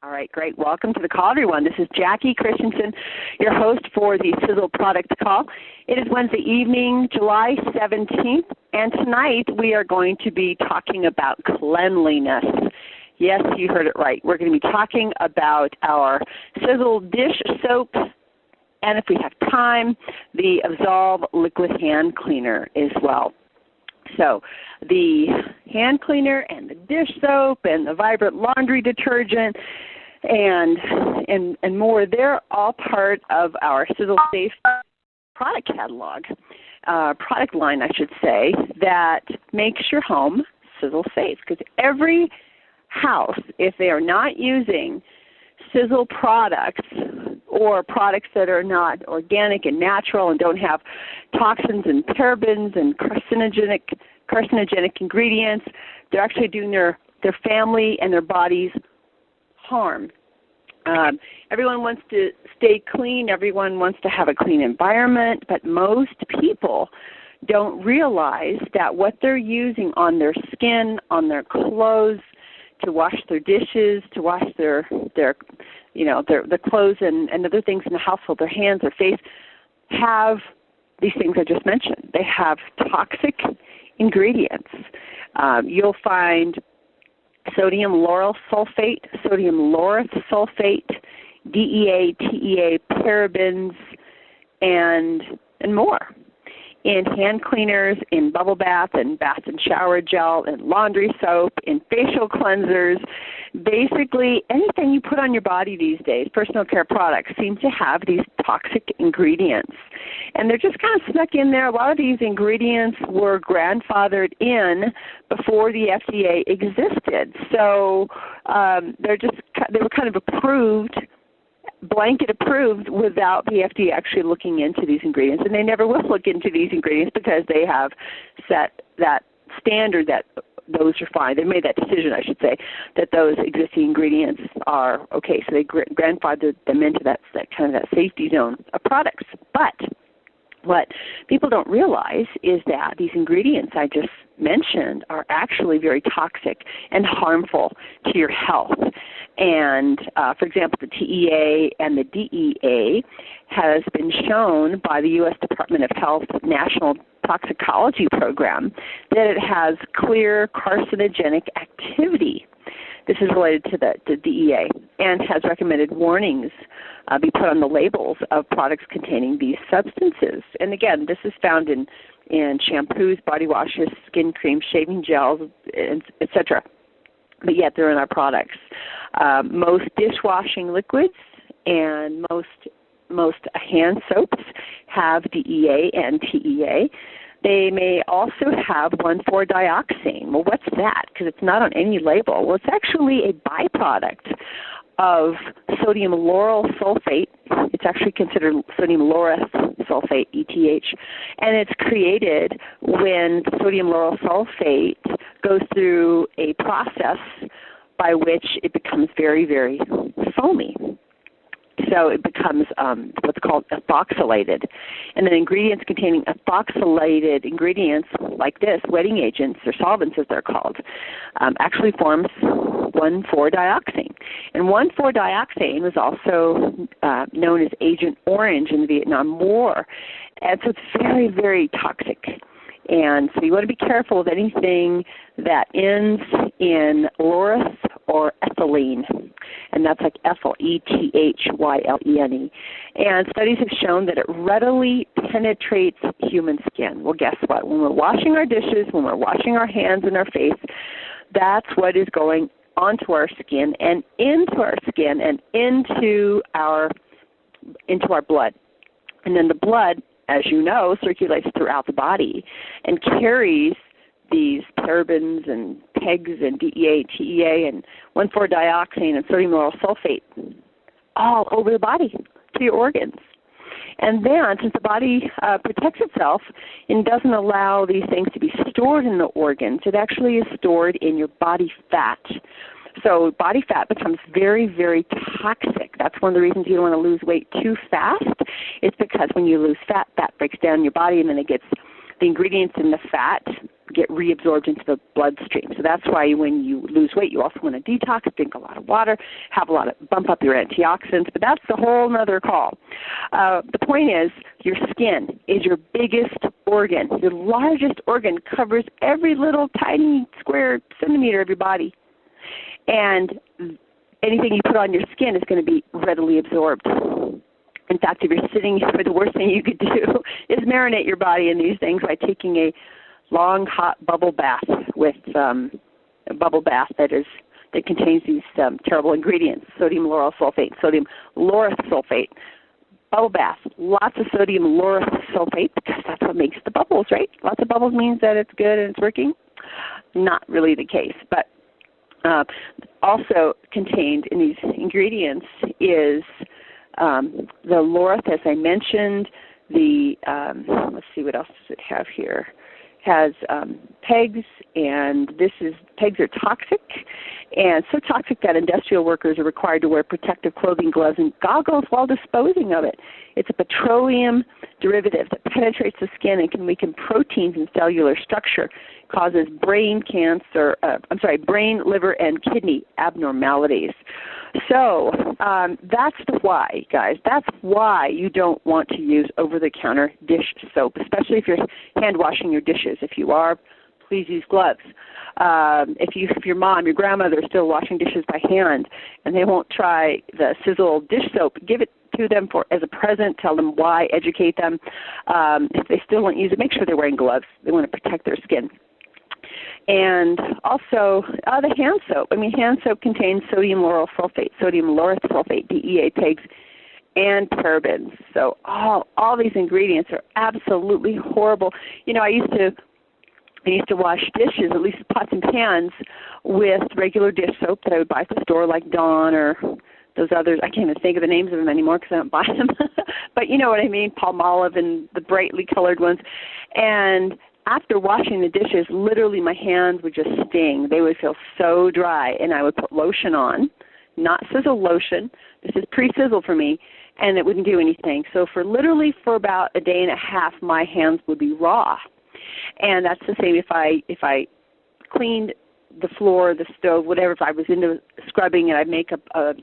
All right, great. Welcome to the call, everyone. This is Jackie Christensen, your host for the Sisel Product Call. It is Wednesday evening, July 17th, and tonight we are going to be talking about cleanliness. Yes, you heard it right. We're going to be talking about our Sisel dish soap, and if we have time, the Absolve liquid hand cleaner as well. So the hand cleaner and the dish soap and the vibrant laundry detergent and more, they're all part of our Sisel Safe product catalog, product line, I should say, that makes your home Sisel safe. Because every house, if they are not using Sisel products or products that are not organic and natural and don't have toxins and parabens and carcinogenic ingredients, they're actually doing their family and their bodies harm. Everyone wants to stay clean. Everyone wants to have a clean environment, but most people don't realize that what they're using on their skin, on their clothes, to wash their dishes, to wash their clothes and other things in the household, their hands, their face, have these things I just mentioned. They have toxic ingredients. You'll find sodium lauryl sulfate, sodium laureth sulfate, DEA, TEA, parabens, and more in hand cleaners, in bubble bath and shower gel, in laundry soap, in facial cleansers. Basically, anything you put on your body these days, personal care products, seem to have these toxic ingredients. And they're just kind of snuck in there. A lot of these ingredients were grandfathered in before the FDA existed. So they were kind of approved, blanket approved, without the FDA actually looking into these ingredients. And they never will look into these ingredients because they have set that standard that those are fine. They made that decision, I should say, that those existing ingredients are okay. So they grandfathered them into that kind of that safety zone of products. But what people don't realize is that these ingredients I just mentioned are actually very toxic and harmful to your health. And, for example, the TEA and the DEA has been shown by the U.S. Department of Health National Toxicology Program that it has clear carcinogenic activity. This is related to the DEA and has recommended warnings be put on the labels of products containing these substances. And again, this is found in shampoos, body washes, skin creams, shaving gels, etc. But yet they're in our products. Most dishwashing liquids and most hand soaps have DEA and TEA. They may also have 1,4-dioxane. Well, what's that? Because it's not on any label. Well, it's actually a byproduct of sodium lauryl sulfate. It's actually considered sodium laureth sulfate, ETH, and it's created when sodium lauryl sulfate goes through a process by which it becomes very, very foamy. So it becomes what's called ethoxylated. And then ingredients containing ethoxylated ingredients like this, wetting agents or solvents as they're called, actually forms 1,4-dioxane. And 1,4-dioxane was also known as Agent Orange in the Vietnam War. And so it's very, very toxic. And so you want to be careful of anything that ends in laureth or ethylene. And that's like ethyl, ETHYLENE. And studies have shown that it readily penetrates human skin. Well, guess what? When we're washing our dishes, when we're washing our hands and our face, that's what is going onto our skin and into our skin and into our blood. And then the blood, as you know, circulates throughout the body and carries these parabens and PEGs and DEA, TEA, and 1,4-dioxane and sodium lauryl sulfate all over the body to your organs. And then, since the body protects itself and doesn't allow these things to be stored in the organs, it actually is stored in your body fat. So body fat becomes very, very toxic. That's one of the reasons you don't want to lose weight too fast. It's because when you lose fat, fat breaks down your body and then it gets the ingredients in the fat get reabsorbed into the bloodstream. So that's why when you lose weight, you also want to detox, drink a lot of water, bump up your antioxidants, but that's a whole other call. The point is, your skin is your biggest organ. Your largest organ covers every little tiny square centimeter of your body. And anything you put on your skin is going to be readily absorbed. In fact, if you're sitting here, the worst thing you could do is marinate your body in these things by taking a long, hot bubble bath with a bubble bath that contains these terrible ingredients: sodium lauryl sulfate, sodium laureth sulfate. Bubble bath, lots of sodium laureth sulfate, because that's what makes the bubbles, right? Lots of bubbles means that it's good and it's working. Not really the case, but also contained in these ingredients is the laureth, as I mentioned. Let's see, what else does it have here? Has pegs, and pegs are toxic, and so toxic that industrial workers are required to wear protective clothing, gloves, and goggles while disposing of it. It's a petroleum derivative that penetrates the skin and can weaken proteins and cellular structure, causes brain, liver, and kidney abnormalities. So that's the why, guys. That's why you don't want to use over-the-counter dish soap, especially if you're hand washing your dishes. If you are, please use gloves. If your mom, your grandmother is still washing dishes by hand and they won't try the Sisel dish soap, give it to them as a present. Tell them why. Educate them. If they still won't use it, make sure they're wearing gloves. They want to protect their skin. And also the hand soap. Hand soap contains sodium lauryl sulfate, sodium laureth sulfate, DEA, pegs, and parabens. So all these ingredients are absolutely horrible. I used to wash dishes, at least pots and pans, with regular dish soap that I would buy at the store, like Dawn or those others. I can't even think of the names of them anymore because I don't buy them. But you know what I mean, Palmolive and the brightly colored ones. And after washing the dishes, literally my hands would just sting. They would feel so dry, and I would put lotion on, not Sisel lotion. This is pre-Sisel for me, and it wouldn't do anything. So for about a day and a half, my hands would be raw. And that's the same if I cleaned the floor, the stove, whatever. If I was into scrubbing and I'd make a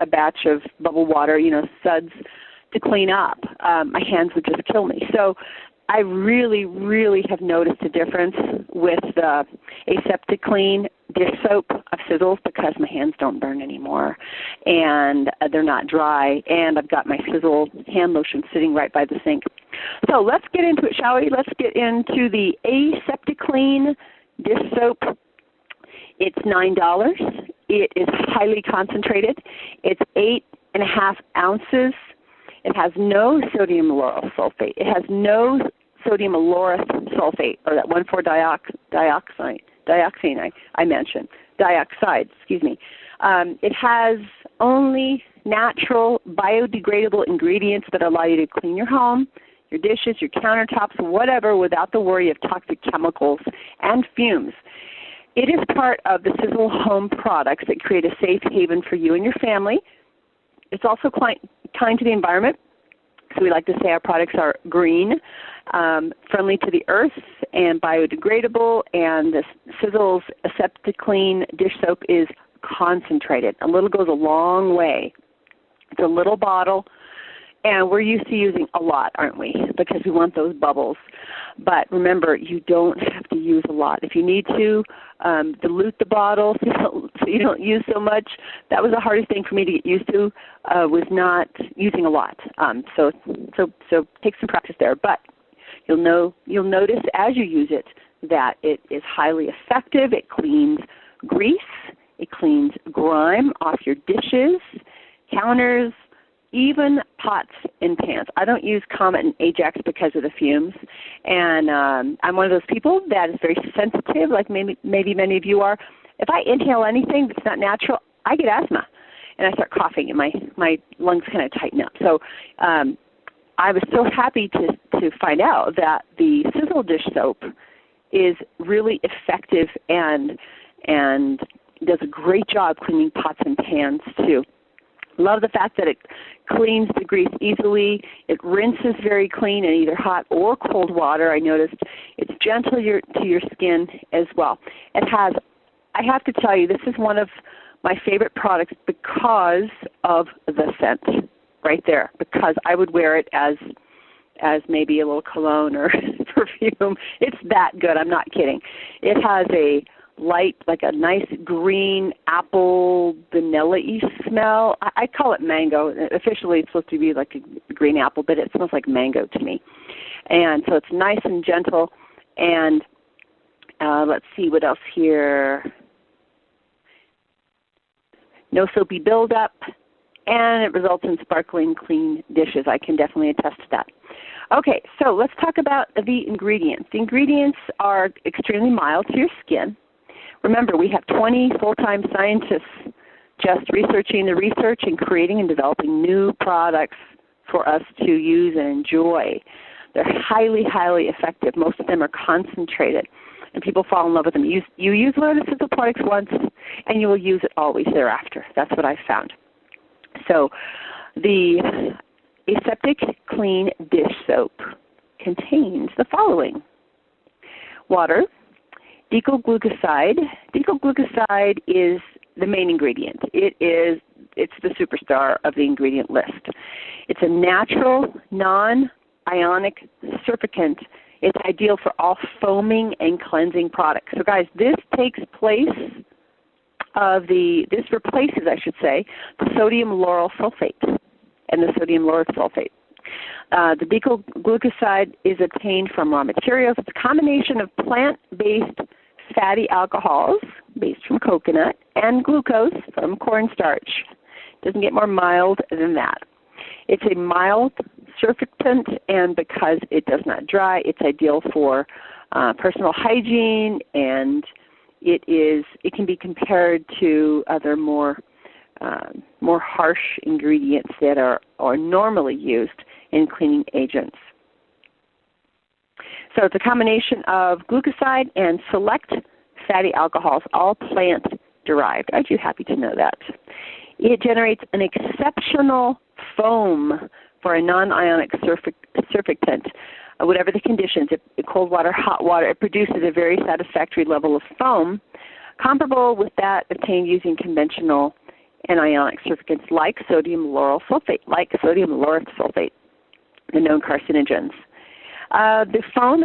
batch of bubble water, suds to clean up, my hands would just kill me. So I really, really have noticed a difference with the aseptic clean dish soap of Sisel's because my hands don't burn anymore and they're not dry, and I've got my Sisel hand lotion sitting right by the sink. So let's get into it, shall we? Let's get into the aseptic clean dish soap. It's $9. It is highly concentrated. It's 8.5 ounces. It has no sodium lauryl sulfate. It has no sodium laureth sulfate, or that 1,4-dioxine I mentioned. Dioxide, excuse me. It has only natural, biodegradable ingredients that allow you to clean your home, your dishes, your countertops, whatever, without the worry of toxic chemicals and fumes. It is part of the Sisel home products that create a safe haven for you and your family. It's also kind to the environment. So we like to say our products are green, friendly to the earth, and biodegradable. And the Sisel's Aseptic Clean dish soap is concentrated. A little goes a long way. It's a little bottle, and we're used to using a lot, aren't we? Because we want those bubbles. But remember, you don't have to use a lot. If you need to, dilute the bottle so you don't use so much. That was the hardest thing for me to get used to, was not using a lot. So take some practice there. But you'll notice as you use it that it is highly effective. It cleans grease. It cleans grime off your dishes, counters, even pots and pans. I don't use Comet and Ajax because of the fumes, and I'm one of those people that is very sensitive, like maybe many of you are. If I inhale anything that's not natural, I get asthma, and I start coughing, and my lungs kind of tighten up. So I was so happy to find out that the Sisel dish soap is really effective and does a great job cleaning pots and pans too. Love the fact that it cleans the grease easily. It rinses very clean in either hot or cold water. I noticed it's gentle to your skin as well. It has, I have to tell you, this is one of my favorite products because of the scent right there, because I would wear it as maybe a little cologne or perfume. It's that good. I'm not kidding. It has a light, like a nice green apple vanilla-y smell. I call it mango. Officially it's supposed to be like a green apple, but it smells like mango to me. And so it's nice and gentle. And let's see what else here. No soapy buildup. And it results in sparkling, clean dishes. I can definitely attest to that. Okay, so let's talk about the ingredients. The ingredients are extremely mild to your skin. Remember, we have 20 full-time scientists just researching the research and creating and developing new products for us to use and enjoy. They're highly, highly effective. Most of them are concentrated, and people fall in love with them. You use one of the Sisel products once, and you will use it always thereafter. That's what I've found. So the Aseptic Clean Dish Soap contains the following: water, decogglucoside. Decogglucoside is the main ingredient. It's the superstar of the ingredient list. It's a natural, non-ionic surfactant. It's ideal for all foaming and cleansing products. So guys, this replaces, I should say, the sodium lauryl sulfate and the sodium lauryl sulfate. The decogglucoside is obtained from raw materials. It's a combination of plant-based fatty alcohols based from coconut and glucose from cornstarch. Doesn't get more mild than that. It's a mild surfactant, and because it does not dry, it's ideal for personal hygiene, and it can be compared to other more harsh ingredients that are normally used in cleaning agents. So it's a combination of glucoside and select fatty alcohols, all plant-derived. Aren't you happy to know that? It generates an exceptional foam for a non-ionic surfactant. Whatever the conditions, cold water, hot water, it produces a very satisfactory level of foam, comparable with that obtained using conventional anionic surfactants like sodium lauryl sulfate, the known carcinogens. The foam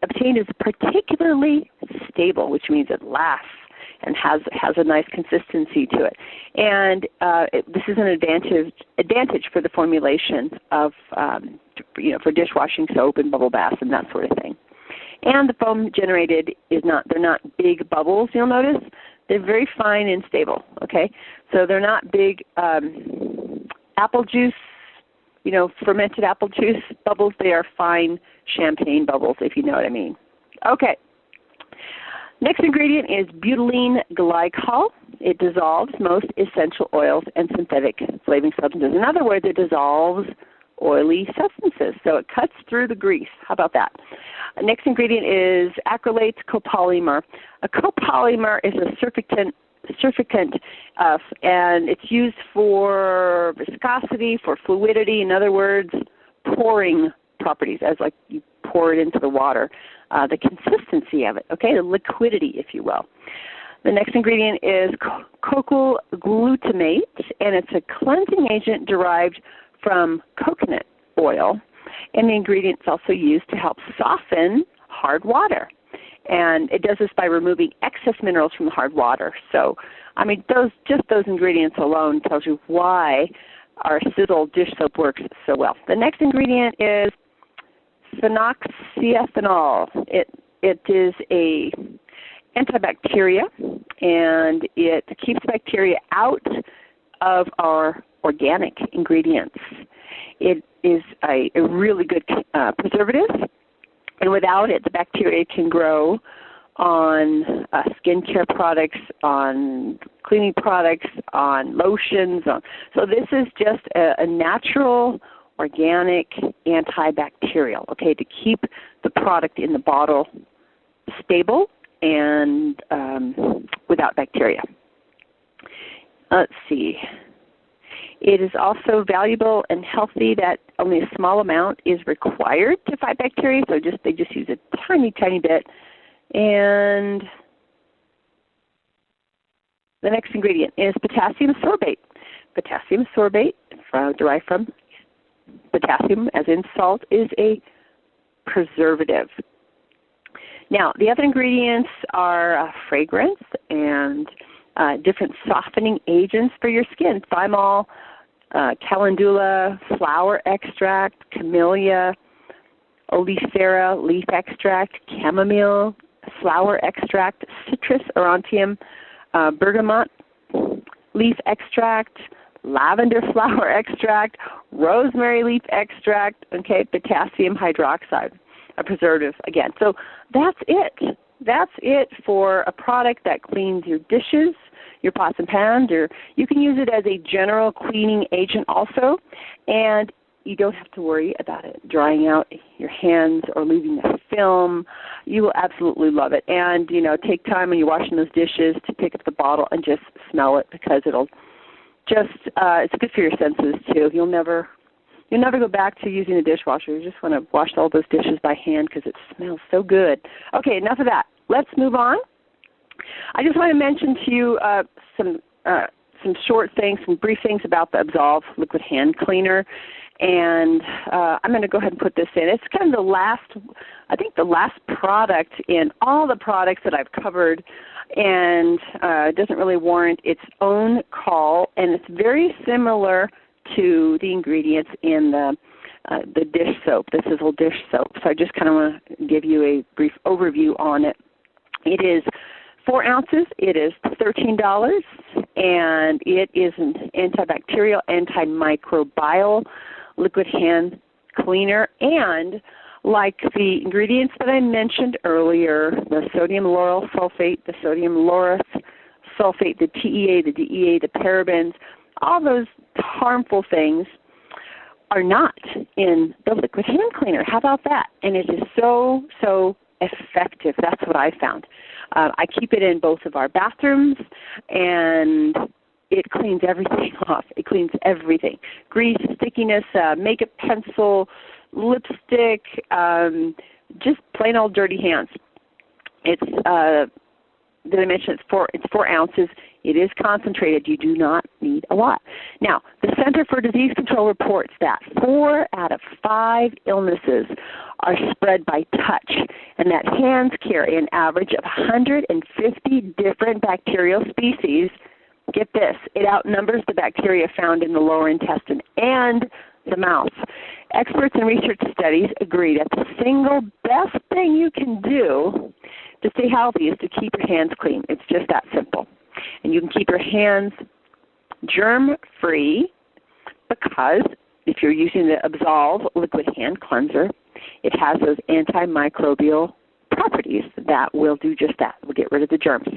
obtained is particularly stable, which means it lasts and has a nice consistency to it. And this is an advantage for the formulation of, for dishwashing soap and bubble baths and that sort of thing. And the foam generated they're not big bubbles, you'll notice. They're very fine and stable, okay? So they're not big apple juice, fermented apple juice bubbles. They are fine champagne bubbles, if you know what I mean. Okay. Next ingredient is butylene glycol. It dissolves most essential oils and synthetic flavoring substances. In other words, it dissolves oily substances, so it cuts through the grease. How about that? Next ingredient is acrylates copolymer. A copolymer is a surfactant, and it's used for viscosity, for fluidity. In other words, pouring properties, as like you pour it into the water. The consistency of it, okay, the liquidity, if you will. The next ingredient is cocoa glutamate, and it's a cleansing agent derived from coconut oil, and the ingredient is also used to help soften hard water. And it does this by removing excess minerals from the hard water. So, I mean, just those ingredients alone tells you why our Sisel dish soap works so well. The next ingredient is phenoxyethanol. It is a antibacteria, and it keeps bacteria out of our organic ingredients. It is a really good preservative, and without it, the bacteria can grow on skincare products, on cleaning products, on lotions. So this is just a natural, organic antibacterial, okay, to keep the product in the bottle stable and without bacteria. Let's see. It is also valuable and healthy that only a small amount is required to fight bacteria, so they just use a tiny, tiny bit. And the next ingredient is potassium sorbate. Potassium sorbate, derived from potassium as in salt, is a preservative. Now, the other ingredients are fragrance and different softening agents for your skin. Thymol, calendula, flower extract, camellia, oleifera, leaf extract, chamomile, flower extract, citrus, aurantium, bergamot, leaf extract, lavender flower extract, rosemary leaf extract, okay, potassium hydroxide, a preservative again. So that's it. That's it for a product that cleans your dishes, your pots and pans, or you can use it as a general cleaning agent also, and you don't have to worry about it drying out your hands or leaving a film. You will absolutely love it. And, take time when you're washing those dishes to pick up the bottle and just smell it, because it'll just, it's good for your senses too. You'll never go back to using the dishwasher. You just want to wash all those dishes by hand because it smells so good. Okay, enough of that. Let's move on. I just want to mention to you some short things, some brief things about the Absolve liquid hand cleaner. And I'm going to go ahead and put this in. It's kind of the last product in all the products that I've covered, and it doesn't really warrant its own call. And it's very similar to the ingredients in the dish soap, the Sisel dish soap. So I just kind of want to give you a brief overview on it. It is 4 ounces. It is $13, and it is an antibacterial, antimicrobial liquid hand cleaner. And like the ingredients that I mentioned earlier, the sodium lauryl sulfate, the sodium laureth sulfate, the TEA, the DEA, the parabens, all those harmful things are not in the liquid hand cleaner. How about that? And it is so, so effective. That's what I found. I keep it in both of our bathrooms, and it cleans everything off. It cleans everything. Grease, stickiness, makeup pencil, lipstick, just plain old dirty hands. It's, did I mention it's 4 ounces. It is concentrated. You do not need a lot. Now, the Center for Disease Control reports that 4 out of 5 illnesses are spread by touch, and that hands carry an average of 150 different bacterial species. Get this, it outnumbers the bacteria found in the lower intestine and the mouth. Experts and research studies agree that the single best thing you can do to stay healthy is to keep your hands clean. It's just that simple. And you can keep your hands germ-free because if you're using the Absolve liquid hand cleanser, it has those antimicrobial properties that will do just that. Will get rid of the germs.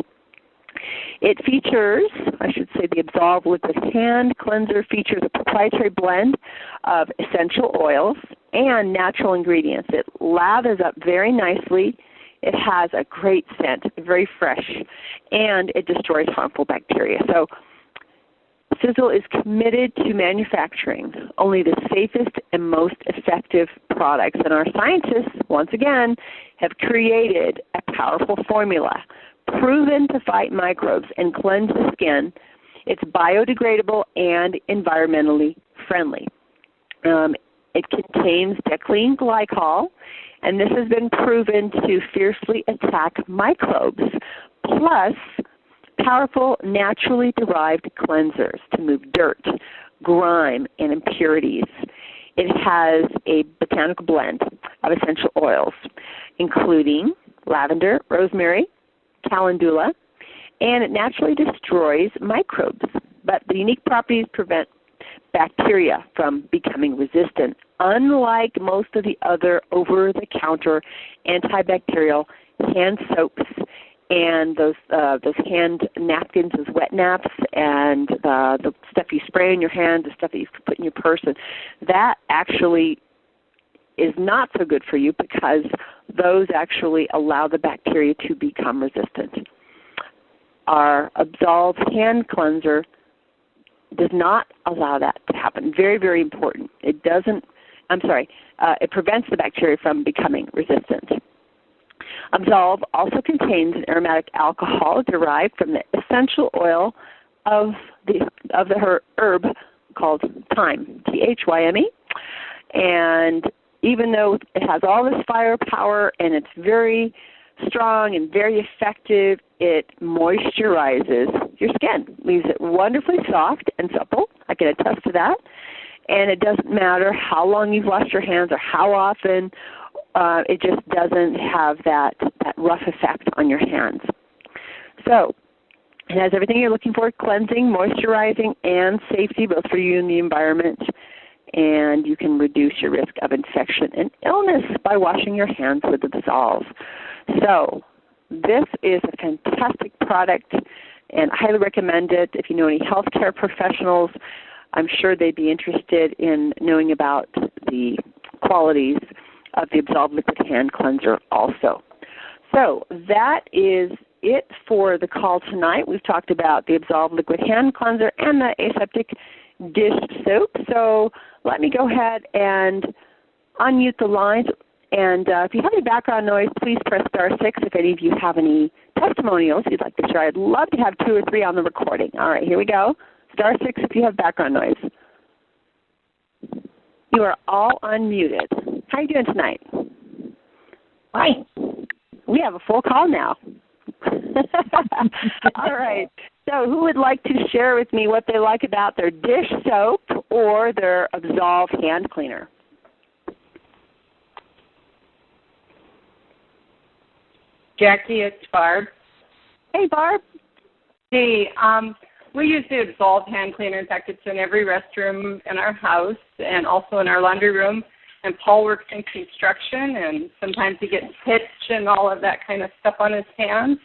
It features, I should say, the Absolve liquid hand cleanser features a proprietary blend of essential oils and natural ingredients. It lathers up very nicely. It has a great scent, very fresh, and it destroys harmful bacteria. So Sisel is committed to manufacturing only the safest and most effective products. And our scientists, once again, have created a powerful formula proven to fight microbes and cleanse the skin. It's biodegradable and environmentally friendly. It contains decylene glycol, and this has been proven to fiercely attack microbes, plus powerful naturally derived cleansers to move dirt, grime, and impurities. It has a botanical blend of essential oils, including lavender, rosemary, calendula, and it naturally destroys microbes. But the unique properties prevent bacteria from becoming resistant, unlike most of the other over-the-counter antibacterial hand soaps and those hand napkins, those wet naps, and the stuff you spray in your hand, the stuff that you put in your purse. And that actually is not so good for you because those actually allow the bacteria to become resistant. Our Absolve hand cleanser does not allow that to happen. Very, very important. It prevents the bacteria from becoming resistant. Absolve also contains an aromatic alcohol derived from the essential oil of the herb called thyme, Thyme. And even though it has all this firepower and it's very strong and very effective, it moisturizes your skin, leaves it wonderfully soft and supple. I can attest to that. And it doesn't matter how long you've washed your hands or how often, it just doesn't have that rough effect on your hands. So it has everything you're looking for: cleansing, moisturizing, and safety, both for you and the environment. And you can reduce your risk of infection and illness by washing your hands with the Absolve. So this is a fantastic product, and I highly recommend it. If you know any healthcare professionals, I'm sure they'd be interested in knowing about the qualities of the Absolve Liquid Hand Cleanser also. So that is it for the call tonight. We've talked about the Absolve Liquid Hand Cleanser and the aseptic dish soap. So let me go ahead and unmute the lines. And if you have any background noise, please press *6 if any of you have any testimonials you'd like to share. I'd love to have 2 or 3 on the recording. All right, here we go. *6 if you have background noise. You are all unmuted. How are you doing tonight? Fine. We have a full call now. All right. So who would like to share with me what they like about their dish soap or their Absolve hand cleaner? Jackie, it's Barb. Hey, Barb. Hey, we use the Absolve hand cleaner. In fact, it's in every restroom in our house and also in our laundry room. And Paul works in construction, and sometimes he gets pitch and all of that kind of stuff on his hands.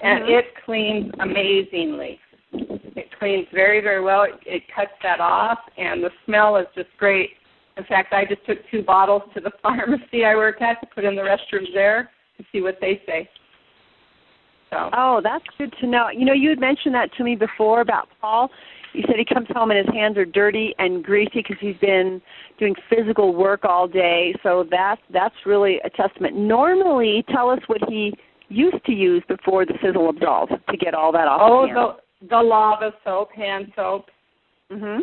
And it cleans amazingly. It cleans very, very well. It cuts that off, and the smell is just great. In fact, I just took 2 bottles to the pharmacy I work at to put in the restrooms there to see what they say. So. Oh, that's good to know. You know, you had mentioned that to me before about Paul. You said he comes home and his hands are dirty and greasy because he's been doing physical work all day. So that's really a testament. Normally, tell us what he used to use before the Sisel Absolve to get all that off his hands. The lava soap, hand soap. Mm-hmm.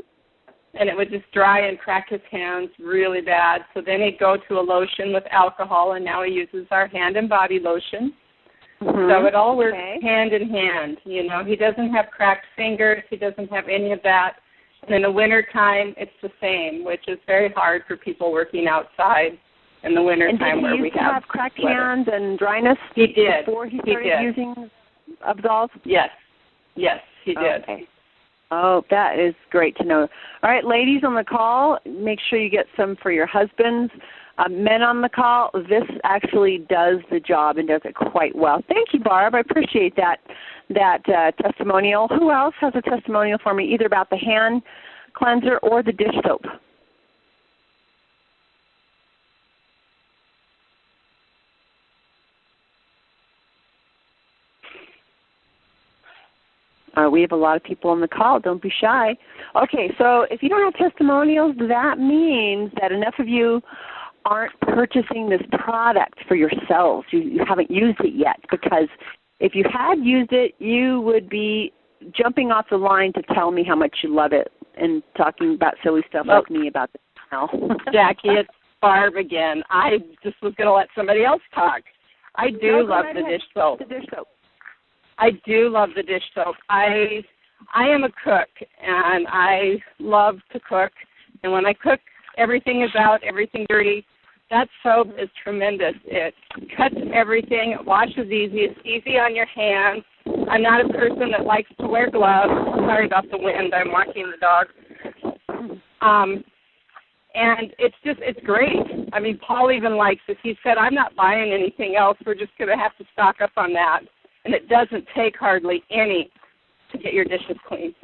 And it would just dry and crack his hands really bad. So then he'd go to a lotion with alcohol, and now he uses our hand and body lotion. Mm-hmm. So it all works hand in hand. You know, he doesn't have cracked fingers. He doesn't have any of that. And in the wintertime, it's the same, which is very hard for people working outside in the wintertime where we have cracked weather. hands and dryness He did. Before he started using Absolve? Yes, he did. Okay. Oh, that is great to know. All right, ladies on the call, make sure you get some for your husbands. Men on the call, this actually does the job and does it quite well. Thank you, Barb. I appreciate that testimonial. Who else has a testimonial for me, either about the hand cleanser or the dish soap? We have a lot of people on the call. Don't be shy. Okay, so if you don't have testimonials, that means that enough of you aren't purchasing this product for yourselves. You haven't used it yet, because if you had used it, you would be jumping off the line to tell me how much you love it and talking about silly stuff like me about the smell. Jackie, it's Barb again. I just was going to let somebody else talk. I do love the dish soap. The dish soap. I do love the dish soap. I am a cook, and I love to cook. And when I cook, everything is out, everything dirty. That soap is tremendous. It cuts everything. It washes easy. It's easy on your hands. I'm not a person that likes to wear gloves. Sorry about the wind. I'm walking the dog. And it's great. I mean, Paul even likes it. He said, I'm not buying anything else. We're just going to have to stock up on that. And it doesn't take hardly any to get your dishes clean.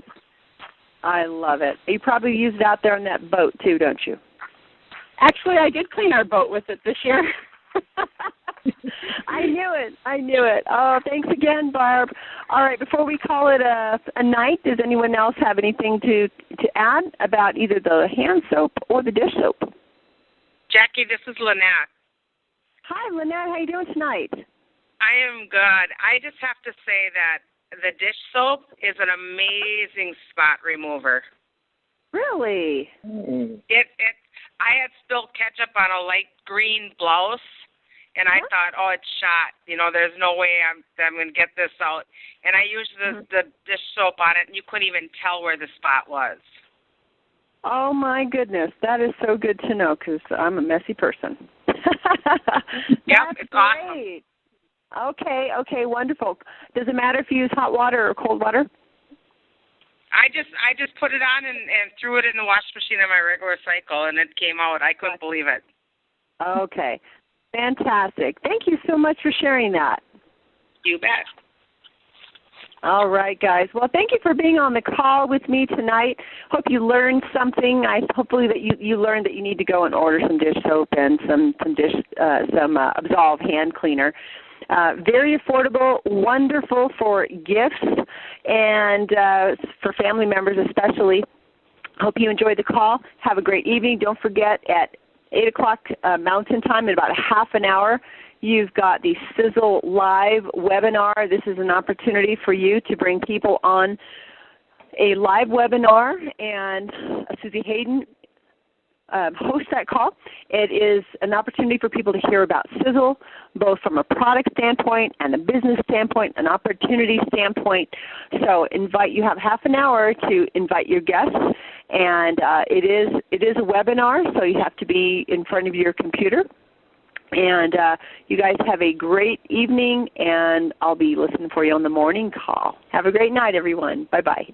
I love it. You probably use it out there on that boat, too, don't you? Actually, I did clean our boat with it this year. I knew it. Oh, thanks again, Barb. All right, before we call it a night, does anyone else have anything to add about either the hand soap or the dish soap? Jackie, this is Lynette. Hi, Lynette. How you doing tonight? I am good. I just have to say that the dish soap is an amazing spot remover. Really? I had spilled ketchup on a light green blouse, and I thought, oh, it's shot. You know, there's no way I'm going to get this out. And I used the dish soap on it, and you couldn't even tell where the spot was. Oh, my goodness. That is so good to know because I'm a messy person. Yep, it's great. Awesome. Okay, wonderful. Does it matter if you use hot water or cold water? I just put it on and threw it in the wash machine on my regular cycle, and it came out. I couldn't believe it. Okay. Fantastic. Thank you so much for sharing that. You bet. All right, guys. Well, thank you for being on the call with me tonight. Hope you learned something. Hopefully that you learned that you need to go and order some dish soap and some Absolve hand cleaner. Very affordable, wonderful for gifts and for family members especially. Hope you enjoyed the call. Have a great evening. Don't forget at 8 o'clock Mountain Time, in about a half an hour, you've got the Sisel live webinar. This is an opportunity for you to bring people on a live webinar, and Susie Hayden host that call. It is an opportunity for people to hear about Sisel, both from a product standpoint and a business standpoint, an opportunity standpoint. So you have half an hour to invite your guests, and it is a webinar, so you have to be in front of your computer. And you guys have a great evening, and I'll be listening for you on the morning call. Have a great night, everyone. Bye-bye.